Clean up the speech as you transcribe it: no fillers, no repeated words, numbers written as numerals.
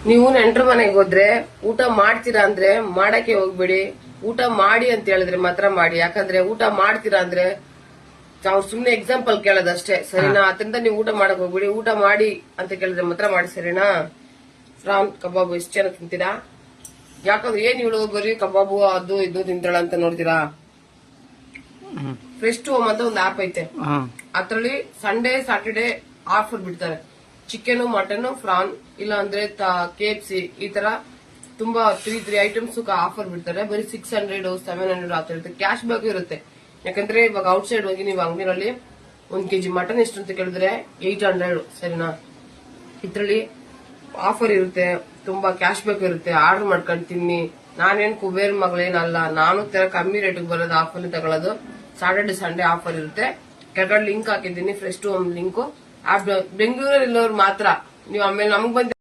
ನೀವು ನೆಂಟ್ರ ಮನೆಗೆ ಹೋದ್ರೆ ಊಟ ಮಾಡ್ತೀರಾ ಅಂದ್ರೆ ಮಾಡಕ್ಕೆ ಹೋಗ್ಬೇಡಿ. ಊಟ ಮಾಡಿ ಅಂತ ಹೇಳಿದ್ರೆ ಮಾತ್ರ ಮಾಡಿ. ಯಾಕಂದ್ರೆ ಊಟ ಮಾಡ್ತೀರಾ ಅಂದ್ರೆ ಅವ್ರು ಸುಮ್ನೆ ಎಕ್ಸಾಂಪಲ್ ಕೇಳೋದಷ್ಟೇ, ಸರಿನಾ? ಅದರಿಂದ ನೀವು ಊಟ ಮಾಡಕ್ ಹೋಗ್ಬೇಡಿ. ಊಟ ಮಾಡಿ ಅಂತ ಕೇಳಿದ್ರೆ ಮಾತ್ರ ಮಾಡಿ, ಸರಿನಾ? ಪ್ರಾನ್ ಕಬಾಬು ಎಷ್ಟು ಜನ ತಿಂತೀರಾ? ಯಾಕಂದ್ರೆ ಏನ್ ಇವಳು ಬರೀ ಕಬಾಬು ಅದು ಇದು ತಿಂತಾಳ ಅಂತ ನೋಡ್ತೀರಾ? ಫ್ರೆಶ್ ಟು ಹೋಮ್ ಅಂತ ಒಂದು ಆಪ್ ಐತೆ, ಅದ್ರಲ್ಲಿ ಸಂಡೇ ಸ್ಯಾಟರ್ಡೇ ಆಫರ್ ಬಿಡ್ತಾರೆ. ಚಿಕನ್, ಮಟನ್, ಫ್ರಾನ್, ಇಲ್ಲ ಅಂದ್ರೆ KFC ಈ ತರ ತುಂಬಾ 3 ಐಟಮ್ಸ್ ಆಫರ್ ಬಿಡ್ತಾರೆ. ಬರೀ 600 700 ಆತರ ಇರುತ್ತೆ. ಕ್ಯಾಶ್ ಬ್ಯಾಕ್ ಇರುತ್ತೆ. ಯಾಕಂದ್ರೆ ಇವಾಗ ಔಟ್ ಸೈಡ್ ಹೋಗಿ ನೀವು ಅಂಗಡಿನಲ್ಲಿ 1 kg ಮಟನ್ ಎಷ್ಟು ಅಂತ ಕೇಳಿದ್ರೆ 800, ಸರಿನಾ? ಇದ್ರಲ್ಲಿ ಆಫರ್ ಇರುತ್ತೆ, ತುಂಬಾ ಕ್ಯಾಶ್ ಬ್ಯಾಕ್ ಇರುತ್ತೆ. ಆರ್ಡರ್ ಮಾಡ್ಕೊಂಡು ತಿನ್ನಿ. ನಾನೇನ್ ಕುಬೇರ್ ಮಗಳೇನಲ್ಲ, ನಾನು ತರ ಕಮ್ಮಿ ರೇಟಿಗೆ ಬರೋದು, ಆಫರ್ ತಗೊಳ್ಳೋದು. ಸಾಟರ್ಡೆ ಸಂಡೇ ಆಫರ್ ಇರುತ್ತೆ. ಕೆಳಗಡೆ ಲಿಂಕ್ ಹಾಕಿದ್ದೀನಿ, ಫ್ರೆಶ್ ಟು ಹೋಮ್ ಲಿಂಕ್. ಬೆಂಗಳೂರಲ್ಲಿ ಇರೋರು ಮಾತ್ರ. ನೀವು ಆಮೇಲೆ ನಮಗ್ ಬಂದ